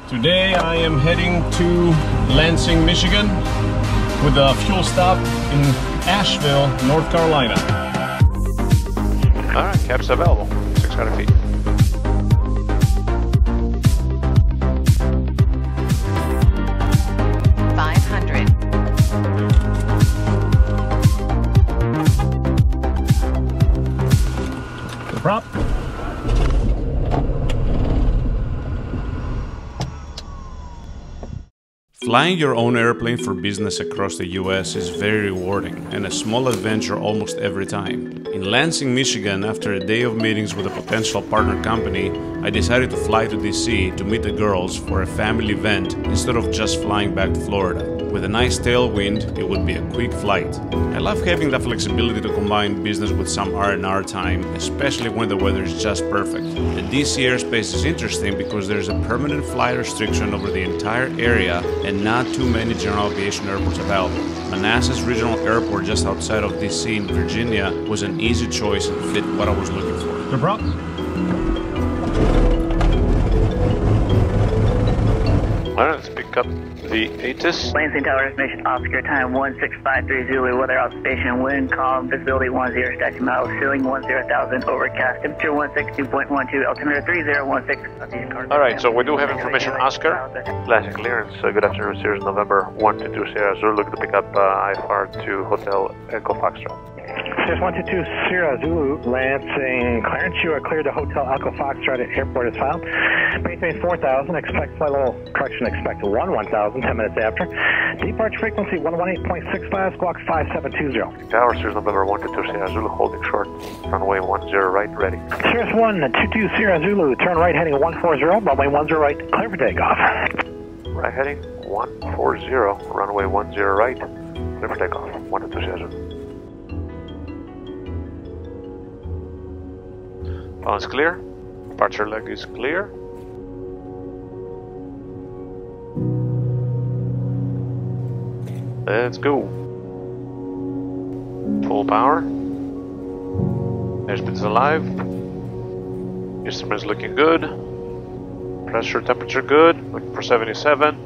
Today I am heading to Lansing, Michigan with a fuel stop in Asheville, North Carolina. Alright, cab's available, 600 feet. The prop. Flying your own airplane for business across the US is very rewarding and a small adventure almost every time. In Lansing, Michigan, after a day of meetings with a potential partner company, I decided to fly to DC to meet the girls for a family event instead of just flying back to Florida. With a nice tailwind, it would be a quick flight. I love having the flexibility to combine business with some R&R time, especially when the weather is just perfect. The DC airspace is interesting because there's a permanent flight restriction over the entire area and not too many general aviation airports available. Manassas Regional Airport just outside of DC in Virginia was an easy choice and fit what I was looking for. The prop. Alright, let's pick up the ATIS. Lansing Tower Estimation, Oscar, time 1653 Zulu, weather observation, wind calm, visibility 10, statute miles, ceiling 10,000, overcast, temperature 162.12, altimeter 3016. Alright, so we do have information, Oscar. Lansing clearance, good afternoon, Cirrus, November 122 Sierra Zulu, looking to pick up IFR to Hotel Echo Foxtrot. Cirrus 122 Sierra Zulu, Lansing clearance. You are cleared to Hotel Echo Foxtrot at airport is filed. Maintain 4,000, expect flight level correction, expect 1,000, 10 minutes after. Departure frequency 118.65, squawk 5720. Tower, Cirrus, November 122 Sierra Zulu, holding short, runway 10 right, ready. Cirrus 122 Sierra Zulu, turn right heading 140, runway 10 right, clear for takeoff. Right heading 140, runway 10 right, clear for takeoff, 122 Sierra Zulu. Balance clear, departure leg is clear. Let's go. Full power. Airspeed's alive. Instruments looking good. Pressure, temperature good. Looking for 77.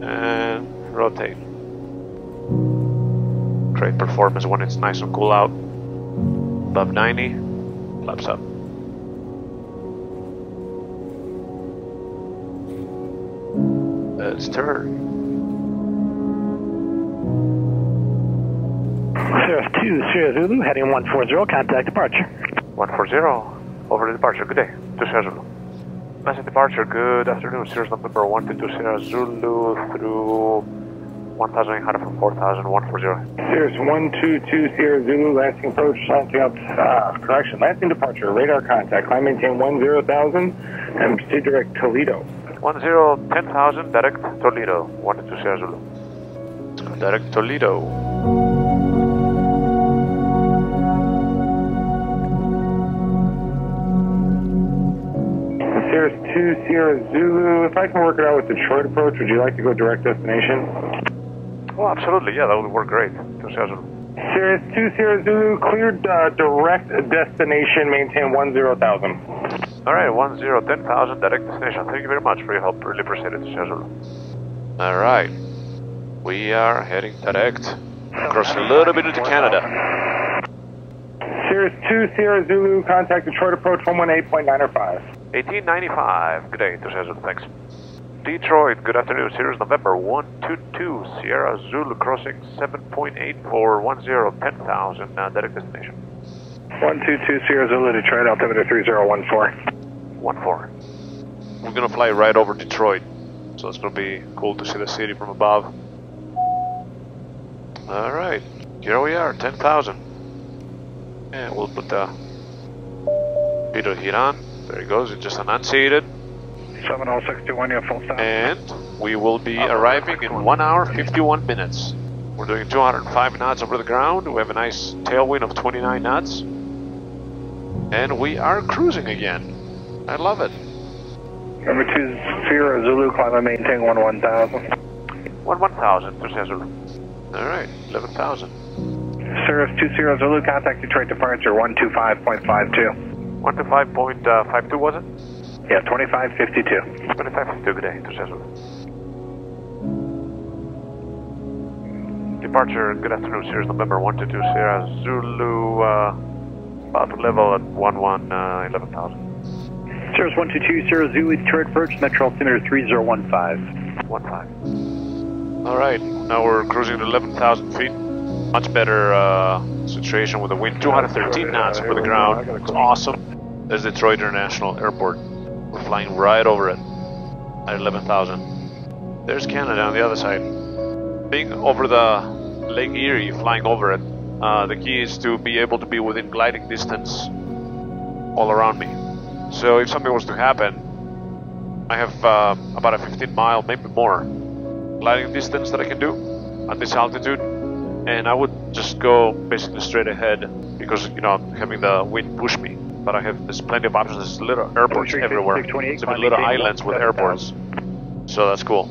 And rotate. Great performance when it's nice and cool out. Above 90. Flaps up. Let's turn. Cirrus 2 Sierra Zulu, heading 140, contact departure. 140, over to departure, good day, to Sierra Zulu. Massive departure, good afternoon, Cirrus November 122 Sierra Zulu through 1,800 from 4,000, 140. Cirrus 122 Sierra Zulu, Lansing approach, Lansing up, correction, Lansing departure, radar contact, climb maintain 10,000, and proceed direct Toledo. 10,000, direct Toledo, 122 Sierra Zulu. Direct Toledo. Cirrus 2 Sierra Zulu, if I can work it out with Detroit approach, would you like to go direct destination? Oh, absolutely, yeah, that would work great. To Sierra Zulu. Cirrus 2 Sierra Zulu, cleared direct destination, maintain 10,000. Alright, 10,000, direct destination. Thank you very much for your help, really appreciate it, Sierra Zulu. Alright, we are heading direct, across a little bit into Canada. Cirrus 2 Sierra Zulu, contact Detroit approach 118.905. 1895, good day, to Sierra Zulu, thanks. Detroit, good afternoon, Cirrus November 122 Sierra Zulu, crossing 7.8410, 10,000, direct destination. 122 Sierra Zulu, Detroit, altimeter 3014. 14. We're gonna fly right over Detroit, so it's gonna be cool to see the city from above. Alright, here we are, 10,000. And we'll put the pitot heat on. There it goes, it's just enunciated. 70621, you have full stop. And we will be arriving in 1 hour, 51 minutes. We're doing 205 knots over the ground. We have a nice tailwind of 29 knots. And we are cruising again. I love it. Number 2 Sierra Zulu, climb and maintain 11,000. 1,000 to Sierra Zulu. Alright, 11,000. Cirrus 2 Sierra Zulu, contact Detroit departure 125.52. 125.52 was it? Yeah, 2552. 2552, good day, Cirrus Zulu. Departure, good afternoon, Cirrus November 122 Sierra Zulu, about to level at 11,000. Cirrus 122, Sierra Zulu, Detroit approach, Metro altimeter 3015. 15. Alright, now we're cruising at 11,000 feet. Much better situation with the wind, 213 knots over the ground. It's awesome. There's Detroit International Airport. We're flying right over it at 11,000. There's Canada on the other side. Being over the Lake Erie, flying over it, the key is to be able to be within gliding distance all around me. So if something was to happen, I have about a 15-mile, maybe more, gliding distance that I can do at this altitude, and I would just go basically straight ahead because, you know, I'm having the wind push me. But I have, there's plenty of options. There's little airports everywhere. There's little islands with airports. So that's cool.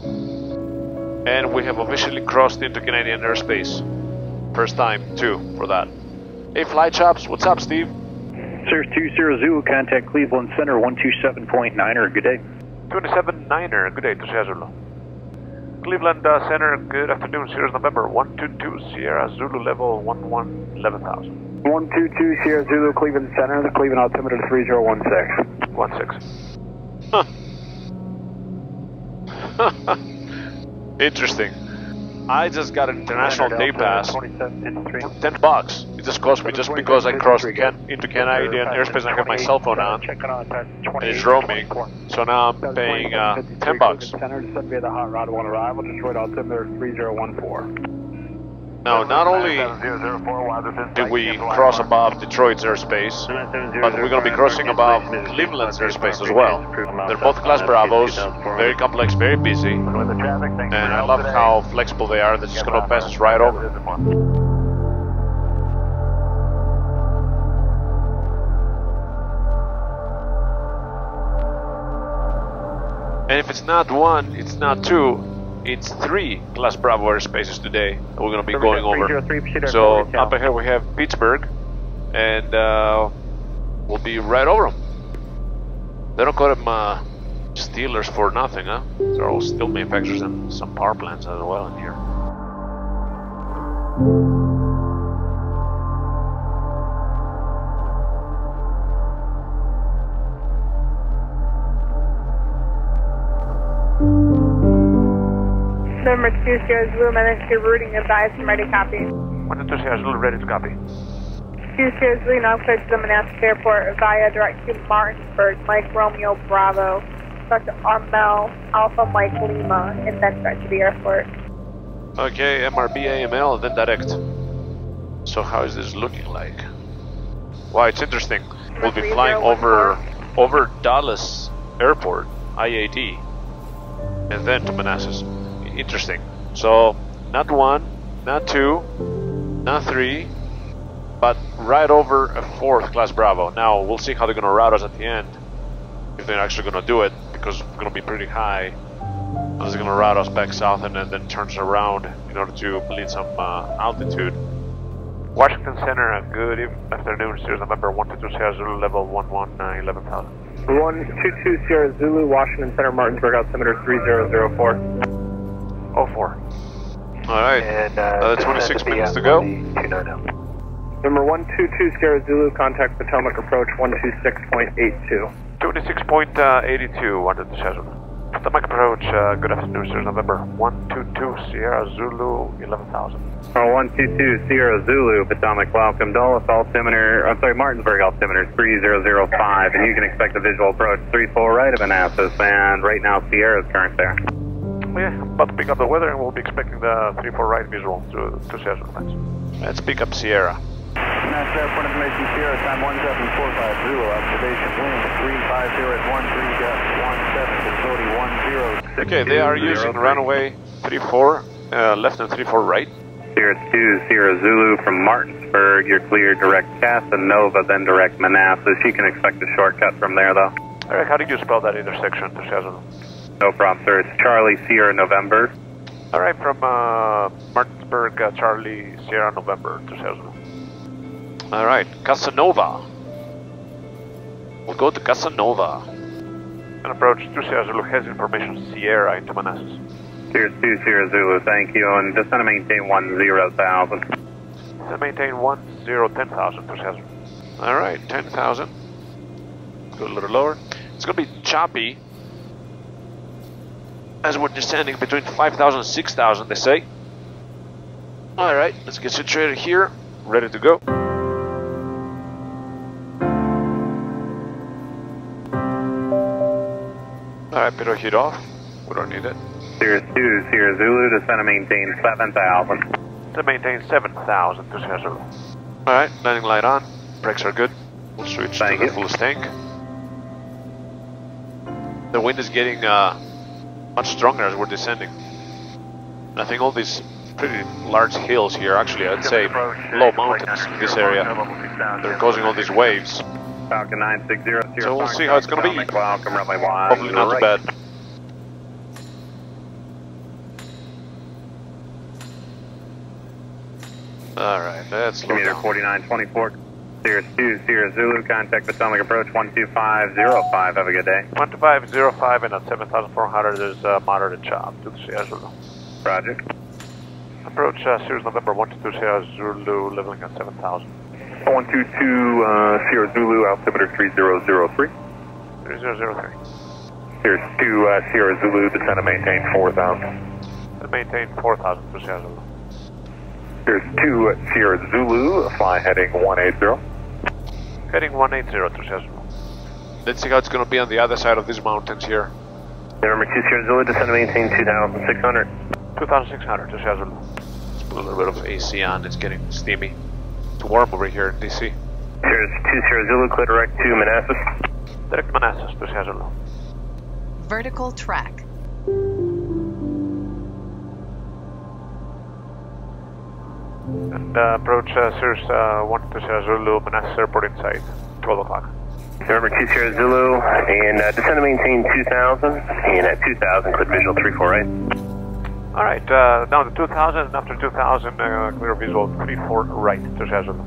And we have officially crossed into Canadian airspace. First time, too, for that. Hey, Fly Chops, what's up, Steve? Cirrus 2, Sierra Zulu, contact Cleveland Center 127.9er, good day. 27.9er, good day to Sierra Zulu. Cleveland Center, good afternoon, Cirrus November 122 Sierra Zulu level 11,000. 122 Sierra Zulu, Cleveland Center, the Cleveland altimeter 3016. 16. Interesting. I just got an international day pass for $10. It just cost me just because I crossed into Canadian airspace and I have my cell phone on and it's roaming. So now I'm paying $10. Center, descend via the hot rod on arrival, Detroit altimeter 3014. Now, not only did we cross above Detroit's airspace, but we're going to be crossing above Cleveland's airspace as well. They're both Class Bravos, very complex, very busy, and I love how flexible they are. They're just going to pass us right over. And if it's not one, it's not two, it's 3 Class Bravo airspaces today that we're going to be going over. So up ahead we have Pittsburgh, and we'll be right over them. They don't call them Steelers for nothing, huh? They're all steel manufacturers and some power plants as well in here. Number 2 Sierra Zulu, Minister routing advised and ready copy. 122 Sierra Zulu, ready to copy. 2 Sierra Zulu, now cleared to the Manassas Airport via direct to Martinsburg, Mike Romeo Bravo. Dr. Armel, Alpha Mike Lima, and then direct to the airport. Okay, MRB AML, then direct. So how is this looking like? Wow, it's interesting. We'll be flying over Dallas Airport, IAD, and then to Manassas. Interesting. So, not 1, not 2, not 3, but right over a 4th Class Bravo. Now, we'll see how they're going to route us at the end, if they're actually going to do it, because we're going to be pretty high. Unless they're going to route us back south and then turns around in order to bleed some altitude. Washington Center, good afternoon, Cirrus November 122 Sierra Zulu, level 11,000. 122 Sierra Zulu, Washington Center, Martinsburg, altimeter 3004. 04. Alright, another 26 minutes to go. Number 122 Sierra Zulu, contact Potomac approach 126.82. 26.82, 122 Sierra Zulu. Potomac approach, good afternoon, Cirrus November 122 Sierra Zulu, 11,000. 122 Sierra Zulu, Potomac, welcome. Dulles altimeter, I'm sorry, Martinsburg altimeter 3005, and you can expect a visual approach 34 right of Manassas, and right now Sierra is current there. Yeah, I'm about to pick up the weather and we'll be expecting the 34 right visual to Sierra Zulu. Let's pick up Sierra. Manassas Airport information, Sierra, time 17450, observation wind 350 at 13.17, visibility 10. Okay, they are using runway 34, left and 34 right. Sierra 2, Sierra Zulu from Martinsburg, you're clear direct Casanova, then direct Manassas. You can expect a shortcut from there though. Eric, how do you spell that intersection to Sierra Zulu? No problem, sir. It's Charlie Sierra November. Alright, from Martinsburg, Charlie Sierra November to Sierra Zulu. Alright, Casanova. We'll go to Casanova. And approach 2 Sierra Zulu has information Sierra into Manassas. Cirrus 2 Sierra Zulu, thank you, and descend to maintain 10,000. And maintain 10,000 to Sierra Zulu. Alright, 10,000. Go a little lower. It's going to be choppy as we're descending between 5,000 and 6,000, they say. Alright, let's get situated here. Ready to go. Alright, pitot heat off. We don't need it. Cirrus 2 Sierra Zulu, descend to maintain 7,000. To maintain 7,000 to Sierra Zulu. Alright, landing light on. Brakes are good. We'll switch to the fullest tank. The wind is getting much stronger as we're descending. And I think all these pretty large hills here, actually I'd say low mountains in this area, they're causing all these waves. Falcon 960. So we'll see how it's going to be. Welcome, runway 1. Hopefully not too bad. Alright, let's slow down. 4924. Cirrus 2 Sierra Zulu, contact Potomac approach 12505. Have a good day. 12505 and at 7,400 is moderate chop to the Sierra Zulu. Roger. Approach Cirrus November 122 Sierra Zulu, leveling at 7,000. 122 Sierra Zulu, altimeter 3003. 3003. Cirrus 2 Sierra Zulu, descend to maintain 4,000. And maintain 4,000 to Sierra Zulu. Cirrus 2 Sierra Zulu, fly heading 180. Heading 180 to Sierra Zulu. Let's see how it's going to be on the other side of these mountains here. November 2 Sierra Zulu, descend to maintain 2,600. 2,600 to Sierra Zulu. Let's put a little bit of AC on, it's getting steamy. It's warm over here in DC. Cirrus 2 Sierra Zulu, clear direct to Manassas. Direct Manassas to Sierra Zulu. Vertical track. And approach Cirrus 1 to Sierra Zulu, Manassas Airport inside, 12 o'clock. November 2 Sierra Zulu, and descend to maintain 2,000, and at 2,000, clear visual 348. Alright, down to 2,000, and after 2,000, clear visual 34 right to Sierra Zulu.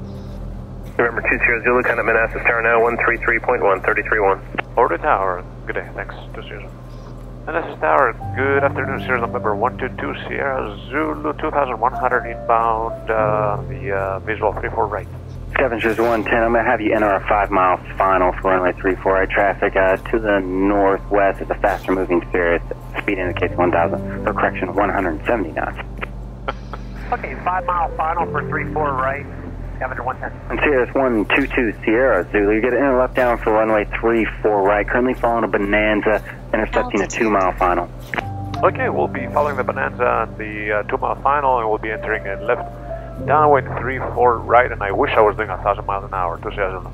November 2 Sierra Zulu, contact Manassas Tower now, 133.1, 33.1. Over the tower, good day, thanks to Sierra Zulu. Manassas Tower, good afternoon, Cirrus November 122 Sierra Zulu, 2,100 inbound, the visual 34 right. Scavengers 110, I'm going to have you enter a 5-mile final for runway 34 right traffic to the northwest. It's a faster moving Cirrus. Speed indicates 1,000, or correction, 170 knots. Okay, 5-mile final for 34 right, Scavenger 110. And Cirrus 122 Sierra Zulu, you get an inner left down for runway 34 right, currently following a Bonanza, intercepting a 2-mile final. Okay, we'll be following the Bonanza, the 2-mile final, and we'll be entering a left downwind 34 right, and I wish I was doing 1,000 miles an hour to Sierra Zulu.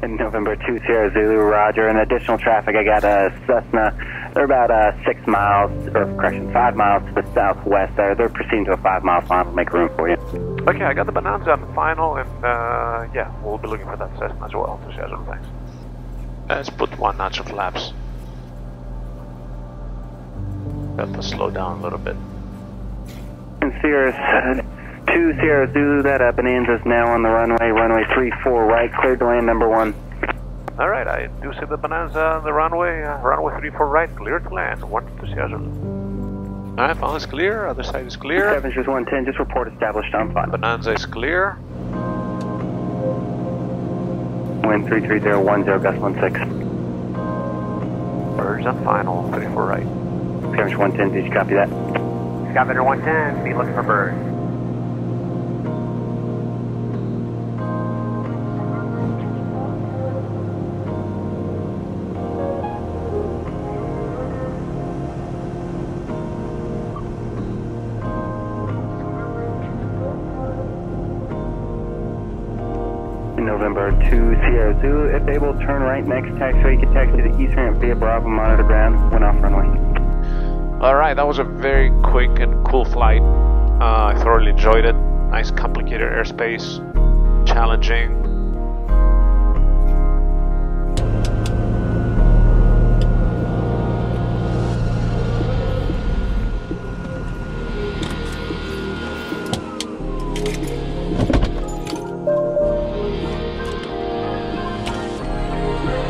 In November 2 Sierra Zulu, roger. And additional traffic, I got a Cessna. They're about 6 miles, or correction, 5 miles to the southwest there. They're proceeding to a 5-mile final to make room for you. Okay, I got the Bonanza on the final, and yeah, we'll be looking for that Cessna as well to Sierra Zulu, thanks. Let's put 1 notch of flaps. Got to slow down a little bit. And Cirrus 2 Sierra Zulu, that Bonanza's now on the runway 34 right, cleared to land number 1. Alright, I do see the Bonanza on the runway 34 right, clear to land, 122 Sierra Zulu. Alright, final is clear, other side is clear. Scavengers 110, just report established on final. Bonanza is clear. Wind 33010, gust 16. Birds on final, 34 right. Scavenger 110, did you copy that? Scavenger 110, be looking for birds. November 2 Sierra Zulu, if able, turn right next taxiway. You can taxi to east ramp via Bravo, monitor ground, went off runway. Alright, that was a very quick and cool flight. I thoroughly enjoyed it. Nice complicated airspace, challenging.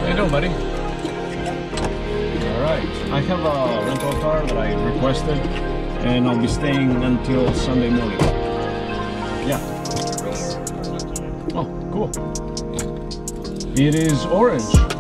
How you doing, buddy? that I requested, and I'll be staying until Sunday morning. Yeah. Oh, cool. It is orange.